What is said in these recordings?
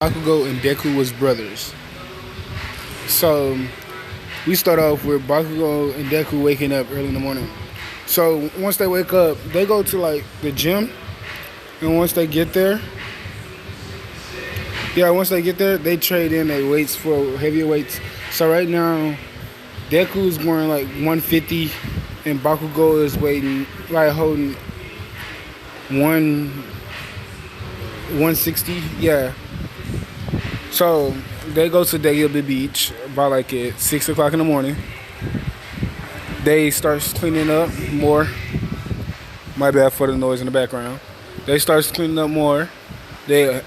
Bakugou and Deku was brothers. So we start off with Bakugou and Deku waking up early in the morning. So once they wake up, they go to like the gym, and once they get there, they trade in their weights for heavier weights. So right now, Deku's wearing like 150, and Bakugou is waiting like holding 160. Yeah. So they go to Daily Beach by like at 6 o'clock in the morning. They start cleaning up more. My bad for the noise in the background. They start cleaning up more. They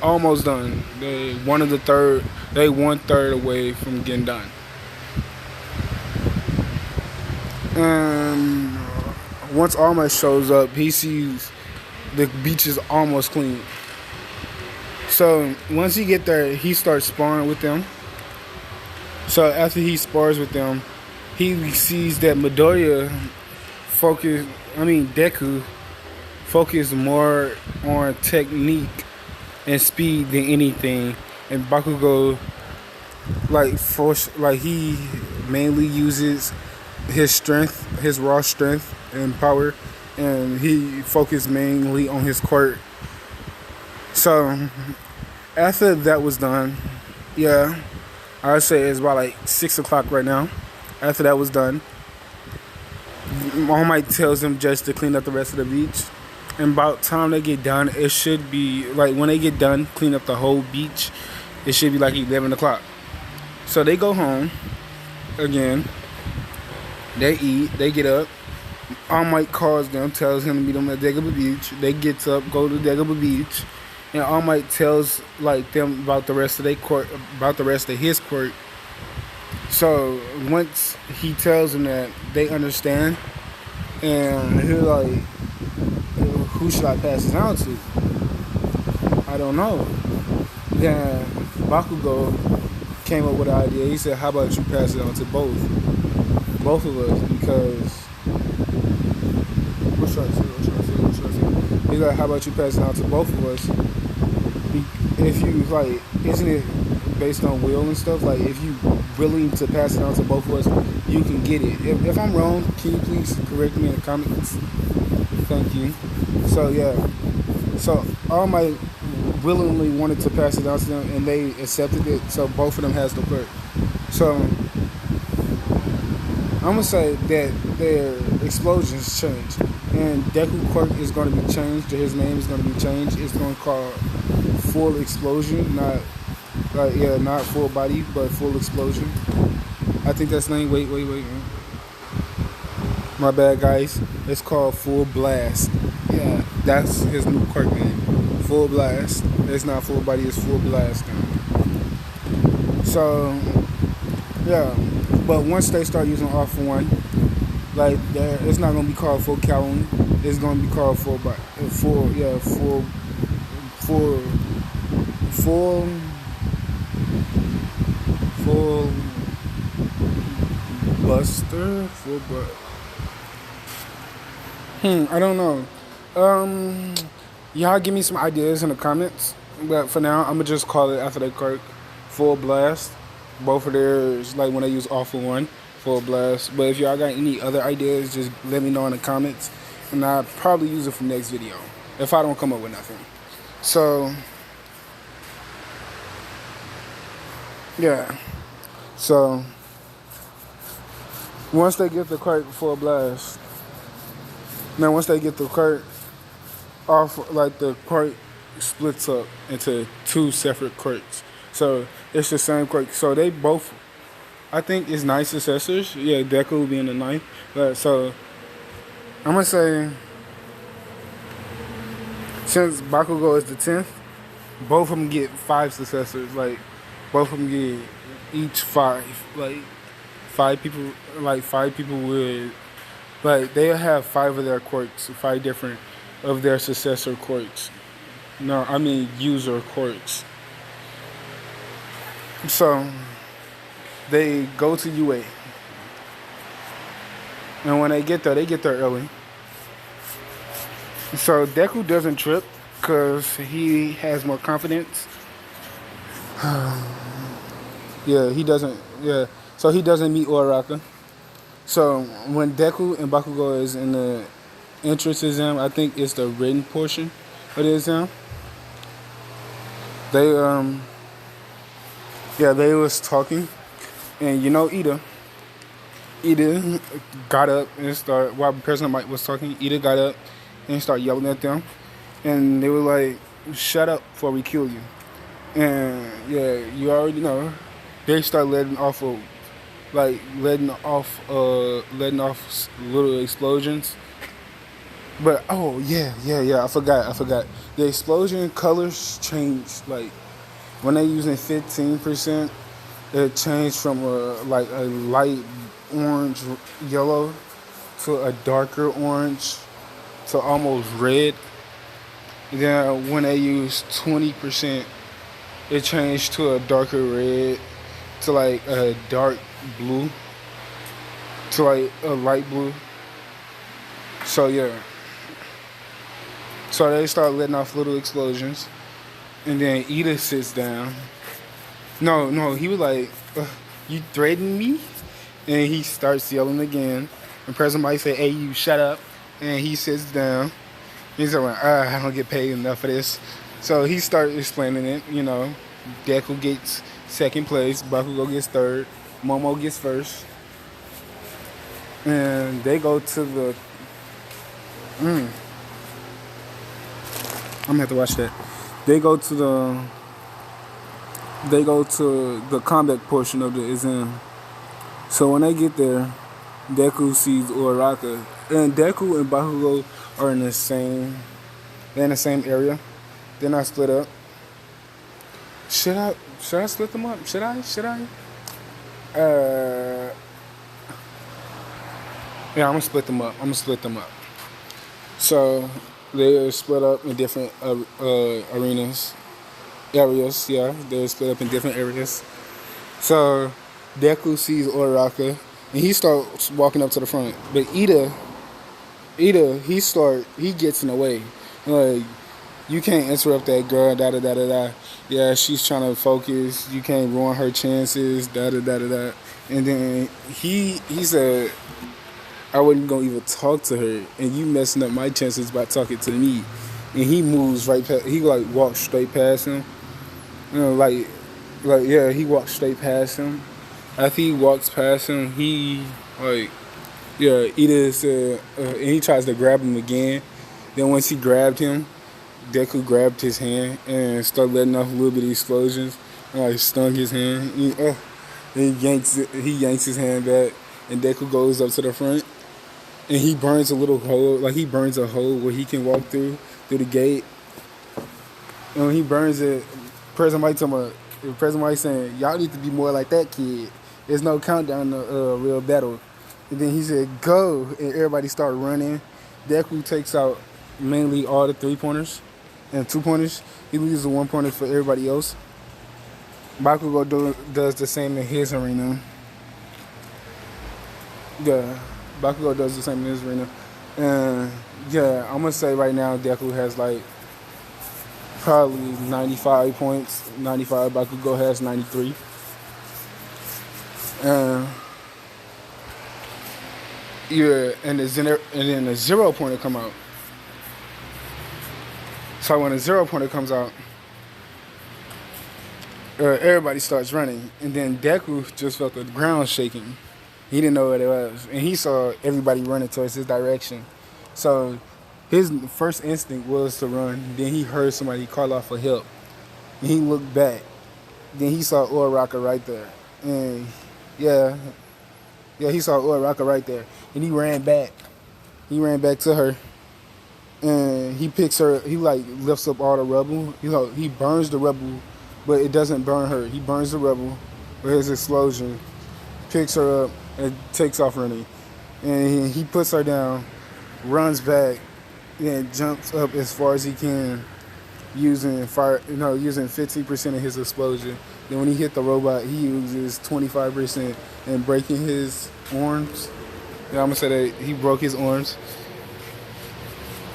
almost done. They 1/3 away from getting done. And once All shows up, he sees the beach is almost clean. So once he get there, he starts sparring with them. So after he spars with them, he sees that Deku focus more on technique and speed than anything, and Bakugou he mainly uses his strength, his raw strength and power, and he focused mainly on his quirk. So after that was done, yeah, I would say it's about like 6 o'clock right now. After that was done, All Might tells them just to clean up the rest of the beach. And about time they get done, it should be like when they get done, clean up the whole beach, it should be like 11 o'clock. So they go home again. They eat. They get up. All Might calls them, tells him to meet them at Dagobah Beach. They get up, go to Dagobah Beach, and All Might tells them about the rest of his quirk. So once he tells them that, they understand, and he's like, "Who should I pass it on to? I don't know." Then Bakugou came up with an idea. He said, "How about you pass it on to both of us?" Because what should I say? He's like, "How about you pass it on to both of us? If you isn't it based on will and stuff? Like, if you willing to pass it on to both of us, you can get it. If I'm wrong, can you please correct me in the comments? Thank you." So yeah, so All Might willingly wanted to pass it on to them, and they accepted it. So both of them has the quirk. So I'm gonna say that their explosions changed, and Deku quirk is gonna be changed. His name is gonna be changed. It's gonna call Full Explosion, not full body, but Full Explosion. I think that's the name. Wait. My bad, guys. It's called Full Blast. Yeah, that's his new quirk name. Full Blast. It's not full body, it's Full Blast now. So, yeah. But once they start using All for One, it's not gonna be called Full Calorie. It's gonna be called Full Buster. I don't know. Y'all give me some ideas in the comments. But for now, I'm gonna just call it after they quirk Full Blast. Both of theirs, like when they use All for One, Full Blast. But if y'all got any other ideas, just let me know in the comments, and I'll probably use it for next video if I don't come up with nothing. So yeah. So once they get the quirk Full Blast, now once they get the quirk off, the quirk splits up into two separate quirks. So it's the same quirk. So they both, I think, is 9 successors. Yeah, Deku being the 9th. So I'm gonna say, since Bakugou is the 10th, both of them get 5 successors. Both of them get each 5. 5 people. 5 people would. They'll have 5 of their quirks, 5 different of their successor quirks. No, I mean user quirks. So they go to UA, and when they get there early. So Deku doesn't trip because he has more confidence Yeah, he doesn't. Yeah, so he doesn't meet Uraraka. So when Deku and Bakugou is in the entrance exam, I think it's the written portion of the exam. They yeah, they was talking, and Ida got up and started while President Mike was talking. Ida got up and started yelling at them, and they were like, "Shut up before we kill you." And yeah, you already know. They start letting off little explosions. But oh yeah, I forgot. The explosion colors changed. Like when they using 15%, it changed from a light orange yellow to a darker orange to almost red. Then when they use 20%, it changed to a darker red to like a dark blue to like a light blue. So yeah. So they start letting off little explosions, and then Ida sits down. No, he was like, "You threatened me," and he starts yelling again. And President Mike said, "Hey, you shut up," and he sits down. He's like, "I don't get paid enough for this," so he started explaining it. Deku gets second place, Bakugou gets third, Momo gets first, and they go to the. I'm gonna have to watch that. They go to the combat portion of the exam. So when they get there, Deku sees Uraraka, and Deku and Bakugou are in the same. They're in the same area. They're not split up. Should I split them up? Should I? Yeah, I'm gonna split them up. So they are split up in different areas. Yeah, they're split up in different areas. So Deku sees Uraraka, and he starts walking up to the front. But Ida, he gets in the way. Like, you can't interrupt that girl. Da da da da da. Yeah, she's trying to focus. You can't ruin her chances. Da da da da da. And then he said, I wasn't gonna even talk to her, and you messing up my chances by talking to me. And he moves right past. He like walks straight past him. Yeah, he walks straight past him. After he walks past him, he Ida said, and he tries to grab him again. Then once he grabbed him, Deku grabbed his hand and started letting off a little bit of explosions. And like stung his hand. He yanks his hand back, and Deku goes up to the front. And he burns a little hole, like he burns a hole where he can walk through the gate. And when he burns it, President Mike saying, "Y'all need to be more like that kid. There's no countdown to real battle." And then he said, "Go!" And everybody started running. Deku takes out mainly all the 3-pointers and 2-pointers. He leaves the 1-pointer for everybody else. Bakugou does the same in his arena. Yeah. Bakugou does the same in his arena. And yeah, I'm going to say right now Deku has like probably 95 points. 95, Bakugou has 93. Yeah, and then the 0-pointer come out. So when the 0-pointer comes out, everybody starts running. And then Deku just felt the ground shaking. He didn't know what it was. And he saw everybody running towards his direction. So his first instinct was to run. Then he heard somebody call out for help. And he looked back. Then he saw Uraraka right there. And yeah, he saw Uraraka right there. And he ran back. He ran back to her. And he picks her, he like lifts up all the rubble. He burns the rubble, but it doesn't burn her. He burns the rubble with his explosion, picks her up, and takes off running. And he puts her down, runs back, and jumps up as far as he can using 15% of his explosion. Then when he hit the robot, he uses 25% and breaking his arms. Yeah, I'm gonna say that he broke his arms.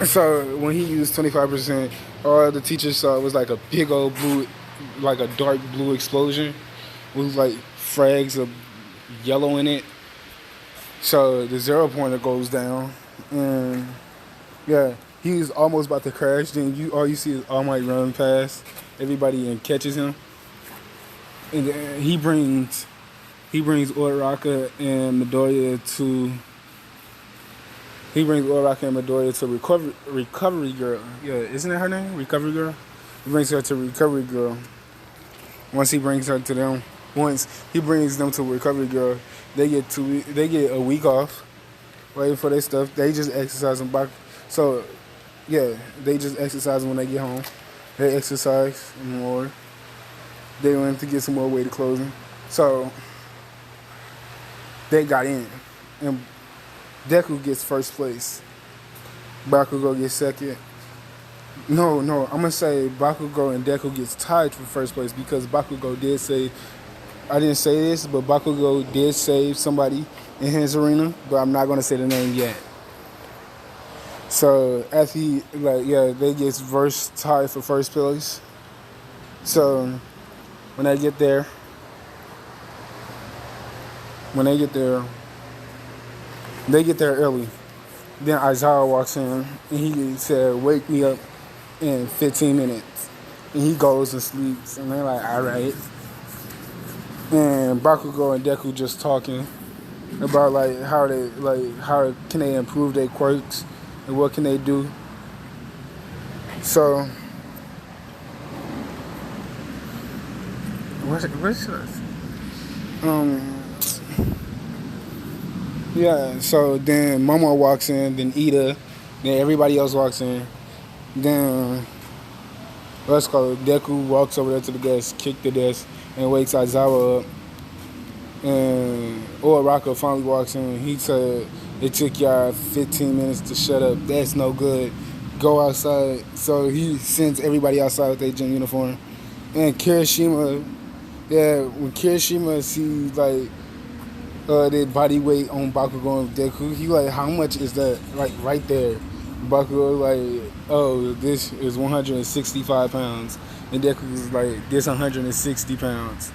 So when he used 25%, all the teachers saw was like a big old blue like a dark blue explosion with like frags of yellow in it. So the zero pointer goes down, and yeah, he's almost about to crash. Then all you see is All Might run past everybody and catches him, and then he brings Uraraka and Midoriya to Recovery Girl. Yeah, isn't that her name? Recovery Girl. He brings her to Recovery Girl. Once he brings her to them, once he brings them to Recovery Girl, they get a week off, waiting for their stuff. They just exercise and back. So yeah, they just exercise when they get home. They exercise more. They went to get some more weighted clothing. So they got in, and Deku gets first place. Bakugou gets second. No, I'm gonna say Bakugou and Deku gets tied for first place because Bakugou did say, I didn't say this, but Bakugou did save somebody in his arena, but I'm not gonna say the name yet. So after they get tied for first place. So when they get there, they get there early. Then Aizawa walks in and he said, "Wake me up in 15 minutes." And he goes and sleeps, and they're like, "All right." And Bakugou and Deku just talking about how can they improve their quirks and what can they do. So what's yeah, so then Momo walks in, then Ida, then everybody else walks in. Then Deku walks over there to the desk, kick the desk, and wakes Aizawa up. And Uraraka finally walks in. He said, "It took y'all 15 minutes to shut up. That's no good. Go outside." So he sends everybody outside with their gym uniform. And Kirishima, when Kirishima sees the body weight on Bakugou and Deku, he like, "How much is that?" Like right there. Bakugou like, "Oh, this is 165 pounds." And Deku is like, "This 160 pounds."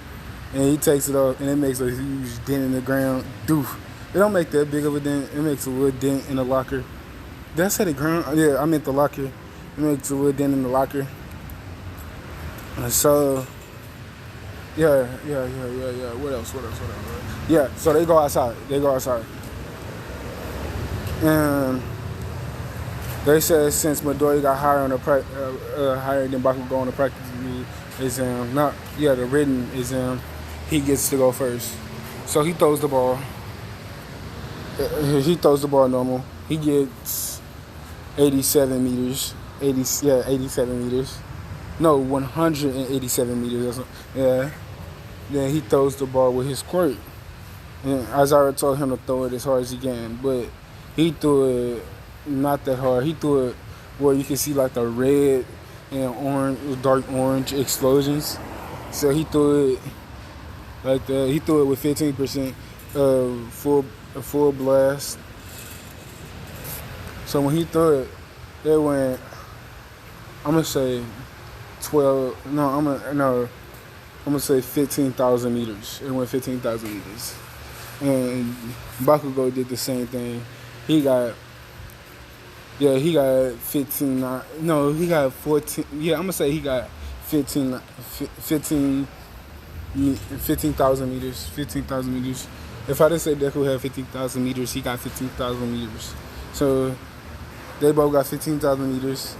And he takes it off, and it makes a huge dent in the ground. Doof. It don't make that big of a dent. It makes a little dent in the locker. Did I say the ground? Yeah, I meant the locker. It makes a little dent in the locker. And so, yeah. What else? Yeah, so they go outside. And they said since Midori got higher than Bakugou on the practice exam, the written exam, he gets to go first. So he throws the ball. Normal. He gets 87 meters. 87 meters. No, 187 meters. Yeah. Then he throws the ball with his quirk. And Aizawa told him to throw it as hard as he can, but he threw it not that hard. He threw it where you can see like the red and orange, dark orange explosions. So he threw it like that. He threw it with 15% full blast. So when he threw it, it went, I'm gonna say 15,000 meters. It went 15,000 meters. And Bakugou did the same thing. He got 15. No, he got 14. Yeah, I'm gonna say he got 15,000 meters. 15,000 meters. If I didn't say Deku had 15,000 meters, he got 15,000 meters. So they both got 15,000 meters.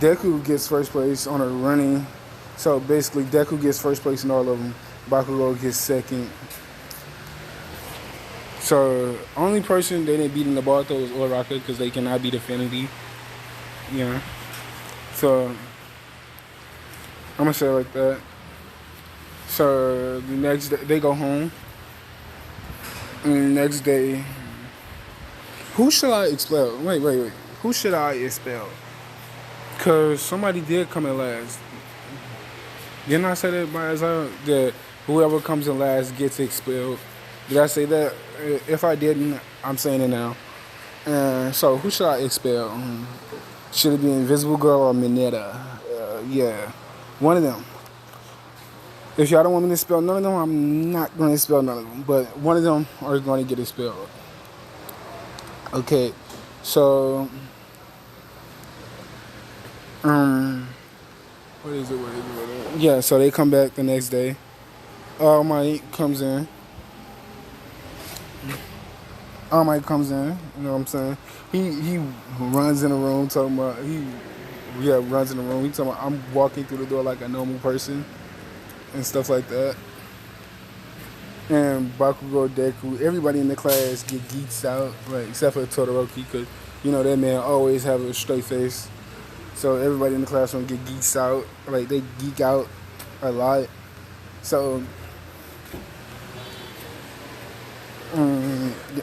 Deku gets first place on a running. So basically, Deku gets first place in all of them. Bakugou gets second. So only person they didn't beat in the ball though was Uraraka because they cannot beat Affinity. Yeah. So I'm gonna say it like that. So the next day they go home. And the next day, who should I expel? Wait. Who should I expel? Cause somebody did come in last. Didn't I say that by Isaiah? That whoever comes in last gets expelled. Did I say that? If I didn't, I'm saying it now. So who should I expel? Should it be Invisible Girl or Mineta? Yeah, one of them. If y'all don't want me to spell none of them, I'm not going to spell none of them. But one of them are going to get expelled. Okay, so what is it? Yeah, so they come back the next day. All Might comes in. All Might comes in. You know what I'm saying? He runs in the room talking about runs in the room. He talking about I'm walking through the door like a normal person and stuff like that. And Bakugou, Deku, everybody in the class get geeked out, like except for Todoroki, because you know that man always have a straight face. So everybody in the classroom get geeked out, like they geek out a lot. So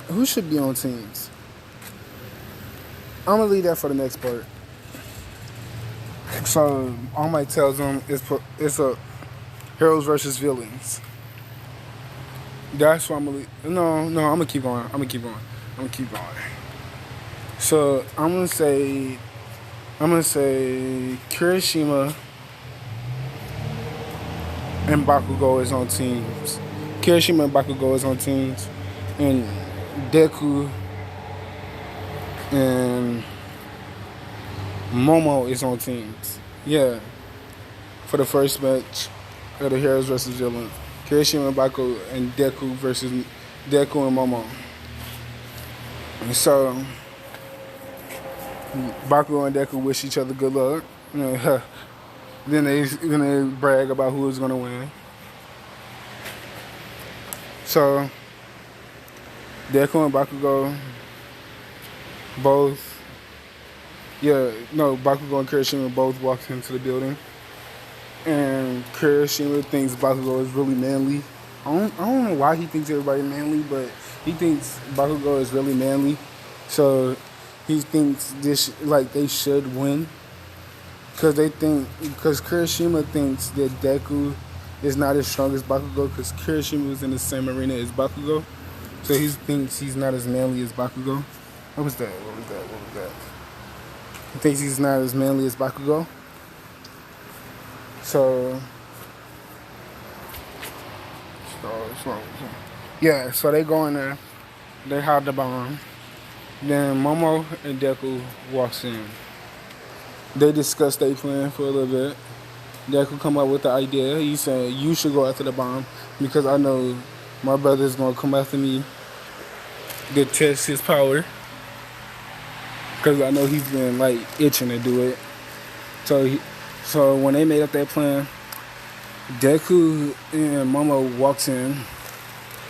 who should be on teams? I'm gonna leave that for the next part. So All Might tells them it's a heroes versus villains. That's what I'm gonna leave. No, I'm gonna keep going. I'm gonna keep going. So I'm gonna say Kirishima and Bakugou is on teams. Kirishima and Bakugou is on teams, and Deku and Momo is on teams. Yeah, for the first match of the heroes versus villains. Kirishima and Baku and Deku versus Deku and Momo. And so Baku and Deku wish each other good luck. You know, then they brag about who is gonna win. So Deku and Bakugou Bakugou and Kirishima both walked into the building. And Kirishima thinks Bakugou is really manly. I don't know why he thinks everybody manly, but he thinks Bakugou is really manly. So he thinks they should win. Because Kirishima thinks that Deku is not as strong as Bakugou, because Kirishima was in the same arena as Bakugou. So he thinks he's not as manly as Bakugou. What was that? He thinks he's not as manly as Bakugou. So they go in there, they hide the bomb. Then Momo and Deku walks in. They discuss their plan for a little bit. Deku come up with the idea. He said, you should go after the bomb because I know my brother's gonna come after me to test his power. Because I know he's been itching to do it. So when they made up that plan, Deku and Momo walks in.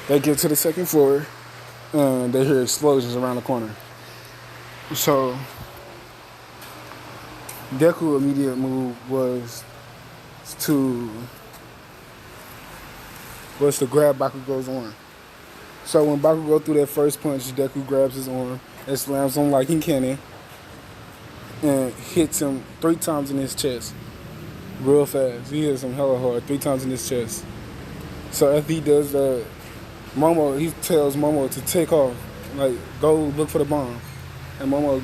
They get to the second floor, and they hear explosions around the corner. So Deku's immediate move was to grab Bakugou's arm. So when Bakugou threw that first punch, Deku grabs his arm and slams him like he cannon and hits him 3 times in his chest. Real fast. He hits him hella hard 3 times in his chest. So after he does that, he tells Momo to take off, go look for the bomb. And Momo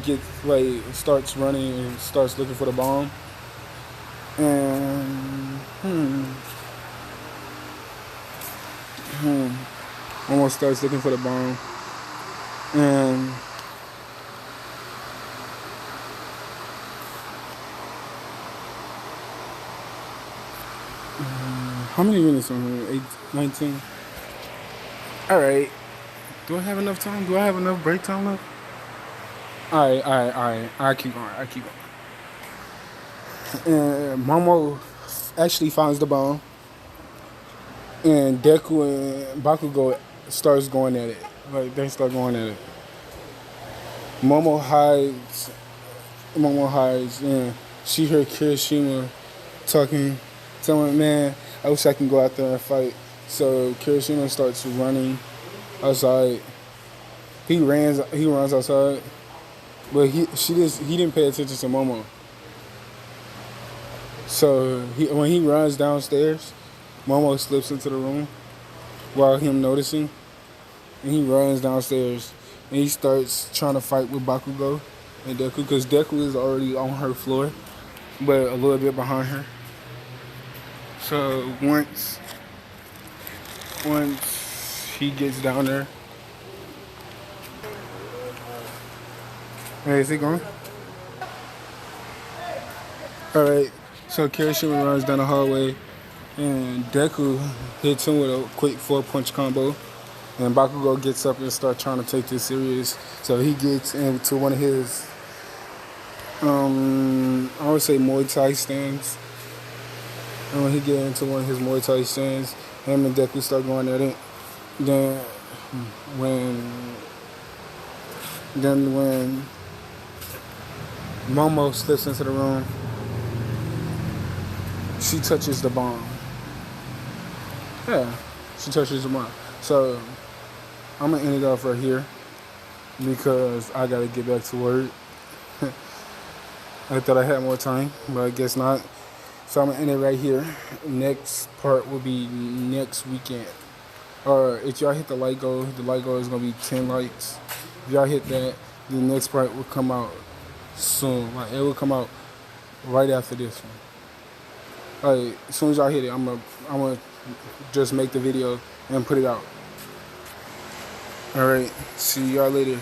starts running and starts looking for the bomb. And Momo starts looking for the bomb. And how many minutes on here? 19? Alright. Do I have enough time? Do I have enough break time left? Alright. I keep going. And Momo actually finds the bomb. And Deku and Bakugou starts going at it. They start going at it. Momo hides, and she heard Kirishima telling, man, I wish I can go out there and fight. So Kirishima starts running outside. He runs outside, but he didn't pay attention to Momo. So when he runs downstairs, Momo slips into the room while him noticing, and he runs downstairs and he starts trying to fight with Bakugou and Deku, because Deku is already on her floor, but a little bit behind her. So once once he gets down there. Hey, is he going? Alright, so Kirishima runs down the hallway, and Deku hits him with a quick 4-punch combo. And Bakugou gets up and starts trying to take this serious. So he gets into one of his, I would say Muay Thai stands. And when he gets into one of his Muay Thai stands, him and Deku start going at it. Then when Momo slips into the room, she touches the bomb. Yeah, she touches the bomb. So I'm gonna end it off right here because I gotta get back to work. I thought I had more time, but I guess not. So I'm gonna end it right here. Next part will be next weekend. Or if y'all hit the like goal is gonna be 10 likes. If y'all hit that, the next part will come out soon. Like it will come out right after this one. Like as soon as y'all hit it, I'm gonna just make the video and put it out. Alright, see y'all later.